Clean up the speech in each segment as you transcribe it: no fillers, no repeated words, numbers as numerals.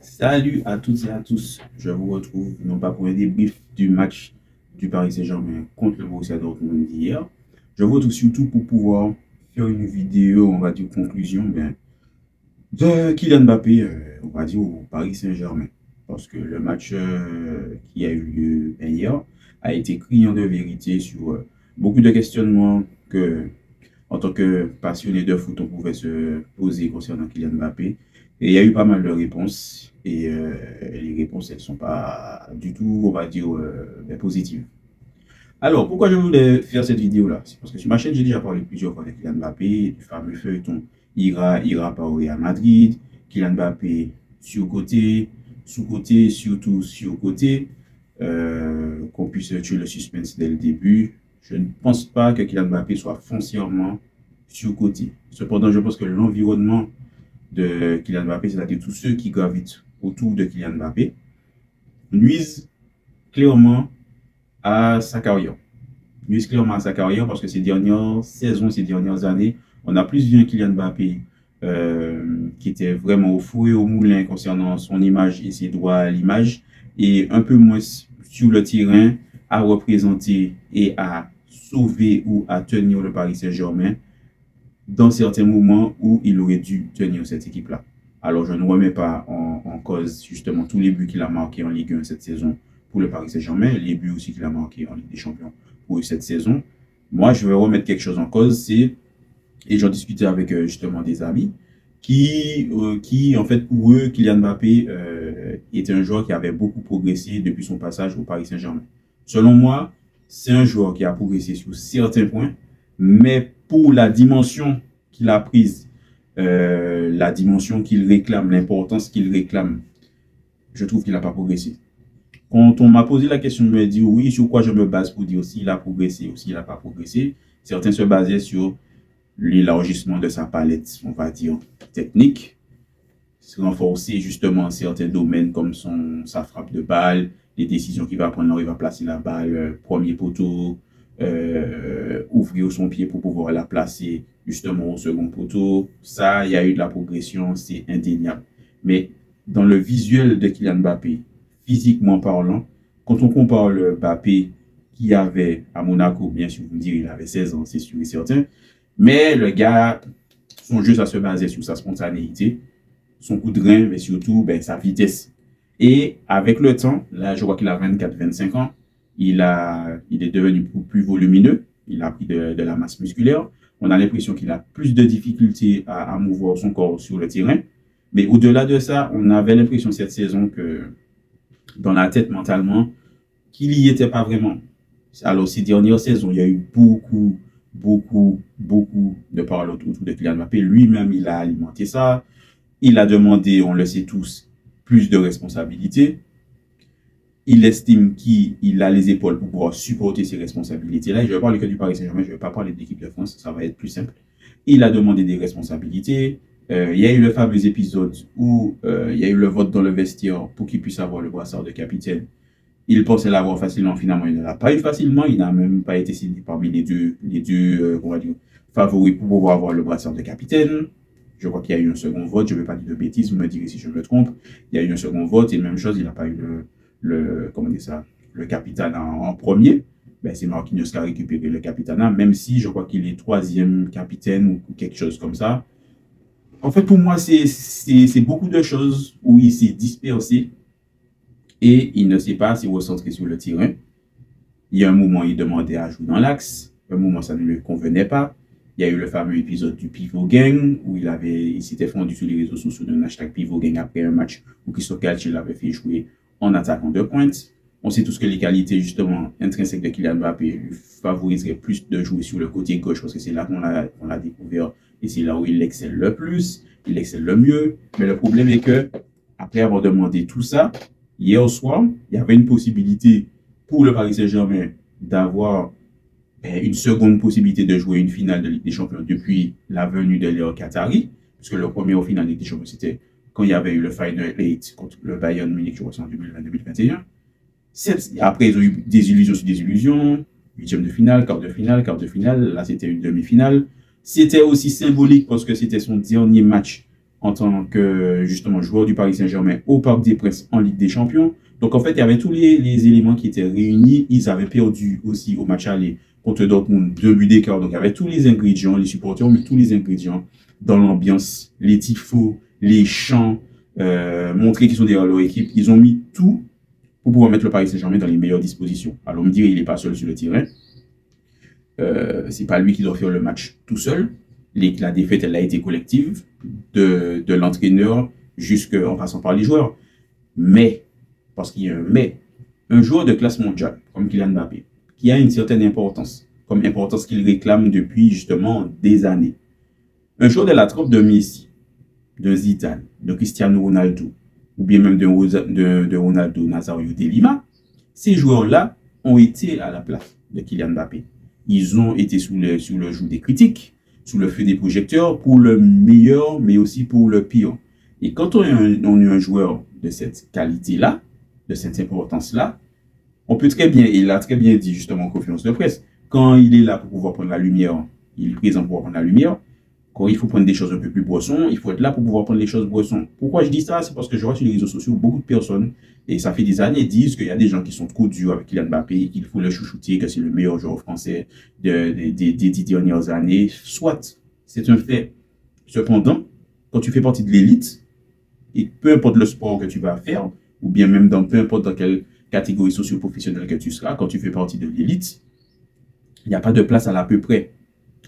Salut à toutes et à tous. Je vous retrouve non pas pour un débrief du match du Paris Saint-Germain contre le Borussia Dortmund d'hier. Je vous retrouve surtout pour pouvoir faire une vidéo, on va dire, conclusion de Kylian Mbappé, on va dire, au Paris Saint-Germain. Parce que le match qui a eu lieu hier a été criant de vérité sur beaucoup de questionnements que, en tant que passionné de foot, on pouvait se poser concernant Kylian Mbappé. Et il y a eu pas mal de réponses. Et les réponses, elles ne sont pas du tout, on va dire, positives. Alors, pourquoi je voulais faire cette vidéo-là? C'est parce que sur ma chaîne, j'ai déjà parlé plusieurs fois de Kylian Mbappé, du fameux feuilleton ira pas au Real Madrid, Kylian Mbappé sur-côté, sous-côté, surtout sur-côté, qu'on puisse tuer le suspense dès le début. Je ne pense pas que Kylian Mbappé soit foncièrement sur-côté. Cependant, je pense que l'environnement de Kylian Mbappé, c'est-à-dire tous ceux qui gravitent autour de Kylian Mbappé, nuisent clairement à sa carrière. Nuisent clairement à sa carrière parce que ces dernières saisons, ces dernières années, on a plus vu un Kylian Mbappé qui était vraiment au four et au moulin concernant son image et ses droits à l'image, et un peu moins sur le terrain à représenter et à sauver ou à tenir le Paris Saint-Germain dans certains moments où il aurait dû tenir cette équipe-là. Alors, je ne remets pas en cause justement tous les buts qu'il a marqués en Ligue 1 cette saison pour le Paris Saint-Germain, les buts aussi qu'il a marqués en Ligue des Champions pour cette saison. Moi, je vais remettre quelque chose en cause, c'est, et j'en discutais avec justement des amis, qui en fait, pour eux, Kylian Mbappé était un joueur qui avait beaucoup progressé depuis son passage au Paris Saint-Germain. Selon moi, c'est un joueur qui a progressé sur certains points, mais pour la dimension qu'il a prise, la dimension qu'il réclame, l'importance qu'il réclame, je trouve qu'il n'a pas progressé. Quand on m'a posé la question, je me dis oui, sur quoi je me base pour dire s'il a progressé ou s'il n'a pas progressé. Certains se basaient sur l'élargissement de sa palette, on va dire, technique, renforcer justement certains domaines comme sa frappe de balle, les décisions qu'il va prendre, il va placer la balle, premier poteau, ouvrir son pied pour pouvoir la placer justement au second poteau. Ça, il y a eu de la progression, c'est indéniable. Mais dans le visuel de Kylian Mbappé, physiquement parlant, quand on compare le Mbappé qu'il avait à Monaco, bien sûr, vous me direz, il avait 16 ans, c'est sûr et certain, mais le gars, son jeu, ça se basait sur sa spontanéité, son coup de rein, mais surtout sa vitesse. Et avec le temps, là, je crois qu'il a 24-25 ans, il est devenu plus volumineux, il a pris de la masse musculaire. On a l'impression qu'il a plus de difficultés à mouvoir son corps sur le terrain. Mais au-delà de ça, on avait l'impression cette saison que, dans la tête mentalement, qu'il n'y était pas vraiment. Alors, ces dernières saisons, il y a eu beaucoup de paroles autour de Kylian Mbappé. Lui-même, il a alimenté ça. Il a demandé, on le sait tous, plus de responsabilités. Il estime qu'il a les épaules pour pouvoir supporter ces responsabilités-là. Et je vais parler que du Paris Saint-Germain, je ne vais pas parler de l'équipe de France, ça va être plus simple. Il a demandé des responsabilités. Il y a eu le fameux épisode où il y a eu le vote dans le vestiaire pour qu'il puisse avoir le brassard de capitaine. Il pensait l'avoir facilement, finalement, il ne l'a pas eu facilement. Il n'a même pas été signé parmi les deux on va dire, favoris pour pouvoir avoir le brassard de capitaine. Je crois qu'il y a eu un second vote, je ne vais pas dire de bêtises, vous me direz si je me trompe. Il y a eu un second vote et même chose, il n'a pas eu le capitana en premier. C'est Marquinhos qui a récupéré le capitana, même si je crois qu'il est troisième capitaine ou quelque chose comme ça. En fait, pour moi, c'est beaucoup de choses où il s'est dispersé et il ne s'est pas assez recentré sur le terrain. Il y a un moment, il demandait à jouer dans l'axe. Un moment, ça ne lui convenait pas. Il y a eu le fameux épisode du Pivot Gang où il s'était fondu sur les réseaux sociaux d'un hashtag Pivot Gang après un match où Christophe Galtier l'avait fait jouer en attaquant de pointe. On sait tous que les qualités justement intrinsèques de Kylian Mbappé lui favoriseraient plus de jouer sur le côté gauche parce que c'est là qu'on l'a découvert et c'est là où il excelle le plus, il excelle le mieux. Mais le problème est que après avoir demandé tout ça, hier soir, il y avait une possibilité pour le Paris Saint-Germain d'avoir une seconde possibilité de jouer une finale de Ligue des Champions depuis la venue de l'ère Qatari, puisque le premier au final de Ligue des Champions, c'était quand il y avait eu le Final 8 contre le Bayern Munich, je crois, en 2020-2021. Après, ils ont eu des illusions sur des illusions, huitième de finale, quart de finale, là c'était une demi-finale. C'était aussi symbolique parce que c'était son dernier match en tant que, justement, joueur du Paris Saint-Germain au Parc des Princes en Ligue des Champions. Donc, en fait, il y avait tous les éléments qui étaient réunis. Ils avaient perdu aussi au match aller contre Dortmund 2 buts d'écart. Donc, il y avait tous les ingrédients, les supporters ont mis tous les ingrédients dans l'ambiance, les tifos, les chants, montrer qu'ils sont derrière leur équipe. Ils ont mis tout pour pouvoir mettre le Paris Saint-Germain dans les meilleures dispositions. Alors, on me dit il n'est pas seul sur le terrain. C'est pas lui qui doit faire le match tout seul. La défaite, elle a été collective de l'entraîneur jusqu'en passant par les joueurs. Mais, parce qu'il y a un mais, un joueur de classe mondiale, comme Kylian Mbappé, qui a une certaine importance, comme importance qu'il réclame depuis justement des années. Un joueur de la trempe de Messi, de Zidane, de Cristiano Ronaldo, ou bien même de Ronaldo Nazario de Lima, ces joueurs-là ont été à la place de Kylian Mbappé. Ils ont été sous le joug des critiques, sous le feu des projecteurs, pour le meilleur, mais aussi pour le pire. Et quand on est un joueur de cette qualité-là, de cette importance-là, on peut très bien, et il a très bien dit justement en conférence de presse, quand il est là pour pouvoir prendre la lumière, il est présent pour pouvoir prendre la lumière. Quand il faut prendre des choses un peu plus boissons, il faut être là pour pouvoir prendre les choses boissons. Pourquoi je dis ça? C'est parce que je vois sur les réseaux sociaux beaucoup de personnes, et ça fait des années, disent qu'il y a des gens qui sont trop durs avec Kylian Mbappé, qu'il faut le chouchouter, que c'est le meilleur joueur français des 10 dernières années. Soit, c'est un fait. Cependant, quand tu fais partie de l'élite, et peu importe le sport que tu vas faire, ou bien même peu importe dans quelle catégorie socio-professionnelle que tu seras, quand tu fais partie de l'élite, il n'y a pas de place à l'à peu près.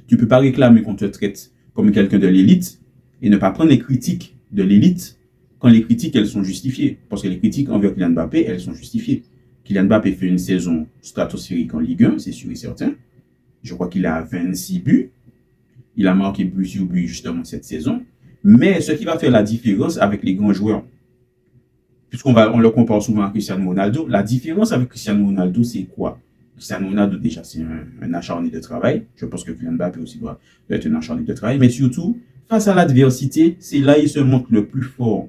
Tu ne peux pas réclamer qu'on te traite comme quelqu'un de l'élite et ne pas prendre les critiques de l'élite quand les critiques, elles sont justifiées. Parce que les critiques envers Kylian Mbappé, elles sont justifiées. Kylian Mbappé fait une saison stratosphérique en Ligue 1, c'est sûr et certain. Je crois qu'il a 26 buts. Il a marqué but sur but justement cette saison. Mais ce qui va faire la différence avec les grands joueurs, puisqu'on le compare souvent à Cristiano Ronaldo, la différence avec Cristiano Ronaldo, c'est quoi? Cristiano Ronaldo, déjà, c'est un acharné de travail. Je pense que Kylian Mbappé aussi doit être un acharné de travail. Mais surtout, face à l'adversité, c'est là qu'il se montre le plus fort.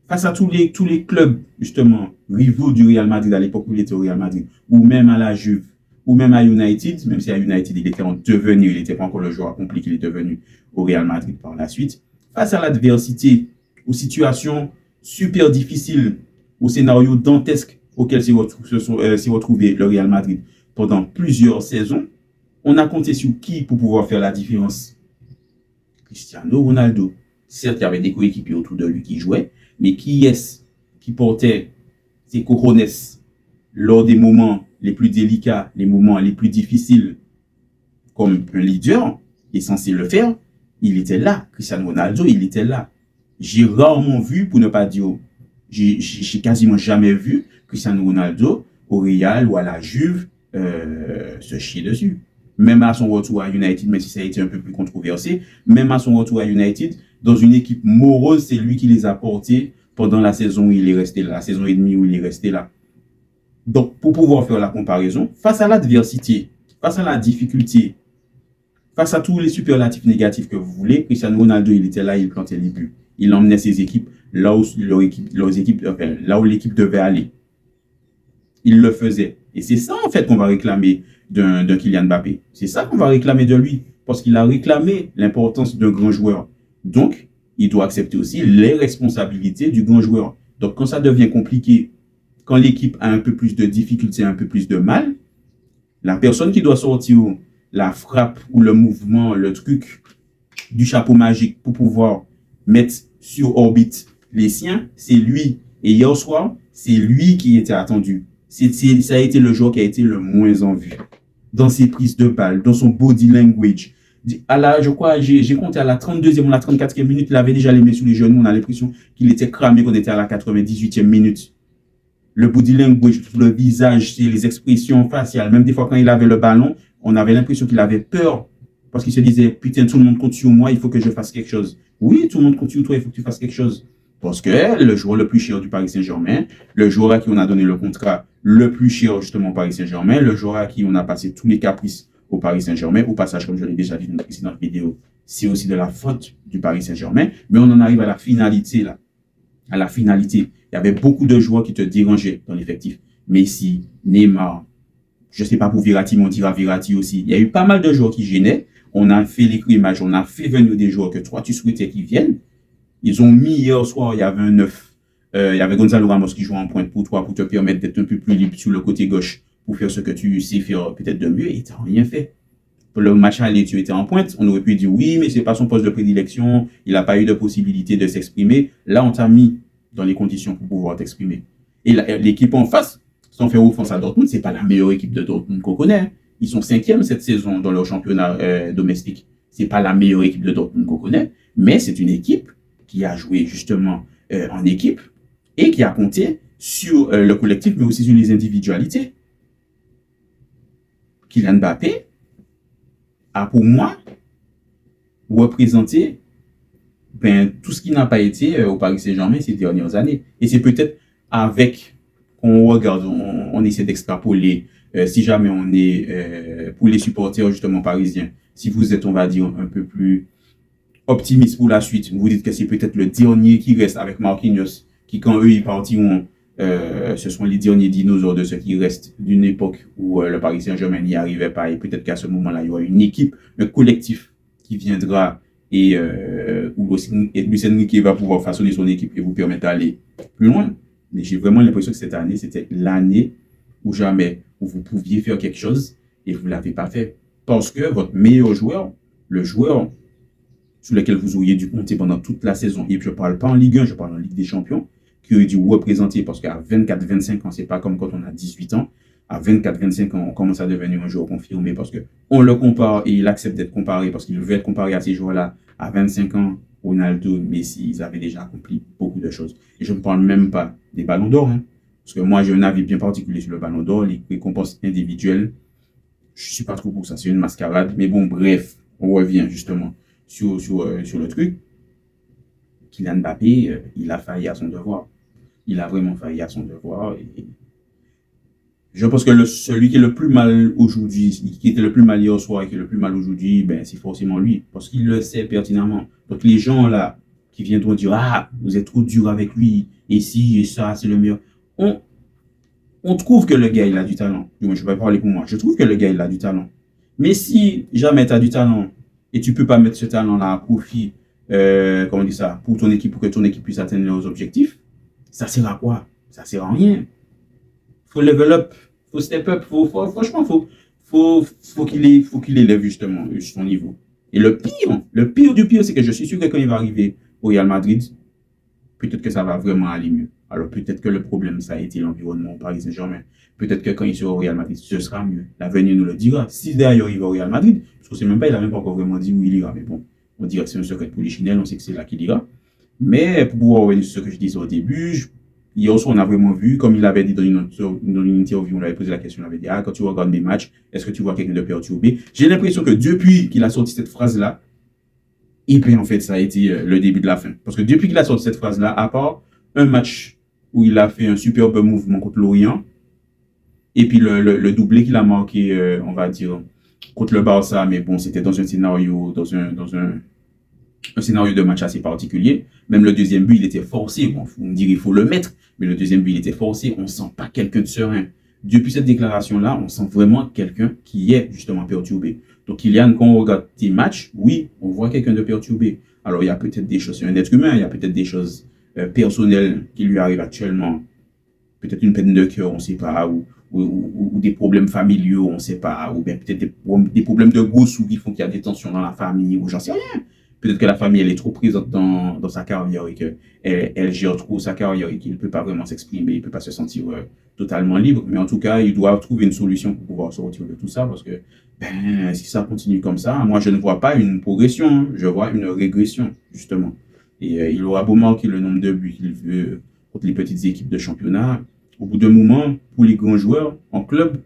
Face à tous les clubs, justement, rivaux du Real Madrid à l'époque où il était au Real Madrid, ou même à la Juve, ou même à United, même si à United, il était en devenir, il n'était pas encore le joueur accompli qu'il est devenu au Real Madrid par la suite. Face à l'adversité, aux situations super difficiles, aux scénarios dantesques auxquels s'est retrouvé le Real Madrid pendant plusieurs saisons, on a compté sur qui pour pouvoir faire la différence? Cristiano Ronaldo. Certes, il y avait des coéquipiers autour de lui qui jouaient, mais qui est-ce qui portait ses cojones lors des moments les plus délicats, les moments les plus difficiles, comme un leader est censé le faire? Il était là. Cristiano Ronaldo, il était là. J'ai rarement vu, pour ne pas dire, j'ai quasiment jamais vu Cristiano Ronaldo au Real ou à la Juve se chier dessus. Même à son retour à United, même si ça a été un peu plus controversé, même à son retour à United, dans une équipe morose, c'est lui qui les a portés pendant la saison où il est resté là, la saison et demie où il est resté là. Donc, pour pouvoir faire la comparaison, face à l'adversité, face à la difficulté, face à tous les superlatifs négatifs que vous voulez, Cristiano Ronaldo, il était là, il plantait les buts. Il emmenait ses équipes là où l'équipe devait aller. Il le faisait. Et c'est ça, en fait, qu'on va réclamer d'un Kylian Mbappé. C'est ça qu'on va réclamer de lui. Parce qu'il a réclamé l'importance d'un grand joueur. Donc, il doit accepter aussi les responsabilités du grand joueur. Donc, quand ça devient compliqué, quand l'équipe a un peu plus de difficultés, un peu plus de mal, la personne qui doit sortir la frappe ou le mouvement, le truc du chapeau magique pour pouvoir mettre sur orbite les siens, c'est lui. Et hier soir, c'est lui qui était attendu. Ça a été le joueur qui a été le moins en vue. Dans ses prises de balles, dans son body language. Je crois, j'ai compté à la 32e ou la 34e minute, il avait déjà les mains sous les genoux. On a l'impression qu'il était cramé quand on était à la 98e minute. Le body language, le visage, les expressions faciales. Même des fois, quand il avait le ballon, on avait l'impression qu'il avait peur. Parce qu'il se disait, putain, tout le monde compte sur moi, il faut que je fasse quelque chose. Oui, tout le monde compte sur toi, il faut que tu fasses quelque chose. Parce que le joueur le plus cher du Paris Saint-Germain, le joueur à qui on a donné le contrat le plus cher justement au Paris Saint-Germain, le joueur à qui on a passé tous les caprices au Paris Saint-Germain, au passage, comme je l'ai déjà dit dans une précédente vidéo, c'est aussi de la faute du Paris Saint-Germain. Mais on en arrive à la finalité là. À la finalité. Il y avait beaucoup de joueurs qui te dérangeaient dans l'effectif. Messi, Neymar, je ne sais pas pour Verratti, mais on dira Verratti aussi. Il y a eu pas mal de joueurs qui gênaient. On a fait l'écrémage, on a fait venir des joueurs que toi tu souhaitais qu'ils viennent. Ils ont mis hier soir, il y avait un 9. Il y avait Gonzalo Ramos qui jouait en pointe pour toi, pour te permettre d'être un peu plus libre sur le côté gauche, pour faire ce que tu sais faire peut-être de mieux, et tu n'as rien fait. Pour le match aller, tu étais en pointe. On aurait pu dire oui, mais c'est pas son poste de prédilection. Il n'a pas eu de possibilité de s'exprimer. Là, on t'a mis dans les conditions pour pouvoir t'exprimer. Et l'équipe en face, sans faire offense à Dortmund, c'est pas la meilleure équipe de Dortmund qu'on connaît. Ils sont 5e cette saison dans leur championnat domestique. C'est pas la meilleure équipe de Dortmund qu'on connaît, mais c'est une équipe qui a joué justement en équipe et qui a compté sur le collectif, mais aussi sur les individualités. Kylian Mbappé a pour moi représenté tout ce qui n'a pas été au Paris Saint-Germain ces dernières années. Et c'est peut-être avec qu'on regarde, on essaie d'extrapoler, si jamais on est pour les supporters justement parisiens, si vous êtes, on va dire, un peu plus optimiste pour la suite, vous dites que c'est peut-être le dernier qui reste avec Marquinhos, qui quand eux ils partiront, ce sont les derniers dinosaures de ceux qui restent d'une époque où le Paris Saint-Germain n'y arrivait pas. Et peut-être qu'à ce moment-là, il y aura une équipe, un collectif qui viendra et où Luis Enrique va pouvoir façonner son équipe et vous permettre d'aller plus loin. Mais j'ai vraiment l'impression que cette année, c'était l'année où jamais où vous pouviez faire quelque chose et vous ne l'avez pas fait. Parce que votre meilleur joueur, le joueur sur lequel vous auriez dû compter pendant toute la saison, et je ne parle pas en Ligue 1, je parle en Ligue des Champions, qui aurait dû vous représenter, parce qu'à 24-25 ans, c'est pas comme quand on a 18 ans. À 24-25 ans, on commence à devenir un joueur confirmé parce qu'on le compare et il accepte d'être comparé parce qu'il veut être comparé à ces joueurs-là. À 25 ans, Ronaldo, Messi, ils avaient déjà accompli beaucoup de choses. Et je ne parle même pas des ballons d'or, hein, parce que moi, j'ai un avis bien particulier sur le ballon d'or, les récompenses individuelles. Je suis pas trop pour ça, c'est une mascarade. Mais bon, bref, on revient justement sur le truc. Kylian Mbappé, il a failli à son devoir. Il a vraiment failli à son devoir. Et je pense que celui qui est le plus mal aujourd'hui, qui était le plus mal hier soir et qui est le plus mal aujourd'hui, ben, c'est forcément lui. Parce qu'il le sait pertinemment. Donc les gens là, qui viendront dire, ah, vous êtes trop dur avec lui, et si, et ça, c'est le meilleur. On trouve que le gars, il a du talent. Du moins, je vais pas parler pour moi. Je trouve que le gars, il a du talent. Mais si jamais tu as du talent, et tu peux pas mettre ce talent-là à profit, comment on dit ça, pour ton équipe, pour que ton équipe puisse atteindre leurs objectifs, ça sert à quoi? Ça sert à rien. Faut level up, faut step up, franchement, faut qu'il élève justement son niveau. Et le pire du pire, c'est que je suis sûr que quand il va arriver au Real Madrid, peut-être que ça va vraiment aller mieux. Alors peut-être que le problème, ça a été l'environnement au Paris Saint-Germain. Peut-être que quand il sera au Real Madrid, ce sera mieux. L'avenir nous le dira. Si d'ailleurs il va au Real Madrid, parce qu'on sait même pas, il n'a même pas encore vraiment dit où il ira. Mais bon, on dirait que c'est un secret polichinelle, on sait que c'est là qu'il ira. Mais pour pouvoir revenir sur ce que je disais au début, hier soir, on a vraiment vu, comme il avait dit dans une interview, on lui avait posé la question, on avait dit, ah, quand tu regardes mes matchs, est-ce que tu vois quelqu'un de perturbé? J'ai l'impression que depuis qu'il a sorti cette phrase-là, et puis en fait, ça a été le début de la fin. Parce que depuis qu'il a sorti cette phrase-là, à part un match où il a fait un superbe mouvement contre l'Orient, et puis le doublé qu'il a marqué, on va dire, contre le Barça, mais bon, c'était dans un scénario, dans un scénario de match assez particulier. Même le deuxième but, il était forcé. Bon, vous me direz, il faut le mettre, mais le deuxième but, il était forcé. On ne sent pas quelqu'un de serein. Depuis cette déclaration-là, on sent vraiment quelqu'un qui est justement perturbé. Donc, Kylian, quand on regarde tes matchs, oui, on voit quelqu'un de perturbé. Alors, il y a peut-être des choses, c'est un être humain, il y a peut-être des choses personnelles qui lui arrivent actuellement. Peut-être une peine de cœur, on ne sait pas, ou des problèmes familiaux, on ne sait pas, ou bien peut-être des problèmes de goût qui font qu'il y a des tensions dans la famille, ou j'en sais rien. Peut-être que la famille, elle est trop présente dans sa carrière et qu'elle gère trop sa carrière et qu'il ne peut pas vraiment s'exprimer, il ne peut pas se sentir totalement libre. Mais en tout cas, il doit trouver une solution pour pouvoir sortir de tout ça parce que si ça continue comme ça, moi, je ne vois pas une progression, hein, je vois une régression, justement. Et il aura beau marquer le nombre de buts qu'il veut contre les petites équipes de championnat. Au bout d'un moment, pour les grands joueurs en club,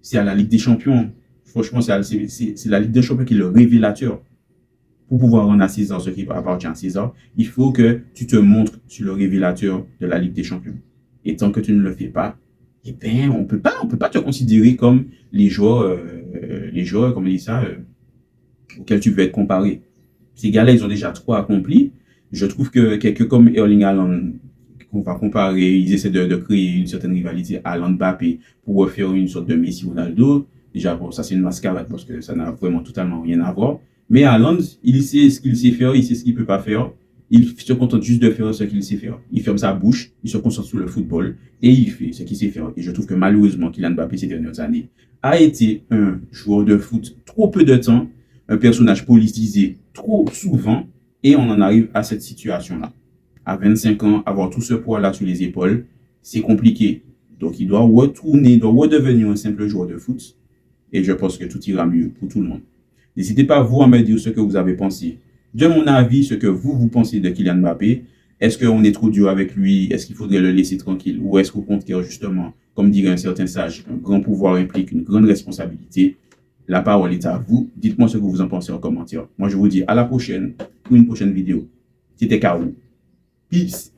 c'est à la Ligue des Champions. Franchement, c'est la Ligue des Champions qui est le révélateur. Pour pouvoir rendre à César ce qui appartient à César, il faut que tu te montres sur le révélateur de la Ligue des Champions. Et tant que tu ne le fais pas, eh ben, on peut pas te considérer comme les joueurs, comme on dit ça, auxquels tu veux être comparé. Ces gars-là, ils ont déjà trop accompli. Je trouve que quelqu'un comme Erling Haaland, qu'on va comparer, ils essaient de créer une certaine rivalité Haaland-Mbappé pour refaire une sorte de Messi-Ronaldo. Déjà, bon, ça c'est une mascarade parce que ça n'a vraiment totalement rien à voir. Mais Haaland, il sait ce qu'il sait faire, il sait ce qu'il peut pas faire. Il se contente juste de faire ce qu'il sait faire. Il ferme sa bouche, il se concentre sur le football et il fait ce qu'il sait faire. Et je trouve que malheureusement, Kylian Mbappé ces dernières années a été un joueur de foot trop peu de temps, un personnage politisé trop souvent et on en arrive à cette situation-là. À 25 ans, avoir tout ce poids-là sur les épaules, c'est compliqué. Donc il doit retourner, il doit redevenir un simple joueur de foot et je pense que tout ira mieux pour tout le monde. N'hésitez pas, vous, à me dire ce que vous avez pensé. De mon avis, ce que vous pensez de Kylian Mbappé. Est-ce qu'on est trop dur avec lui? Est-ce qu'il faudrait le laisser tranquille? Ou est-ce qu'au contraire, justement, comme dirait un certain sage, un grand pouvoir implique une grande responsabilité? La parole est à vous. Dites-moi ce que vous en pensez en commentaire. Moi, je vous dis à la prochaine pour une prochaine vidéo. C'était Caro. Peace.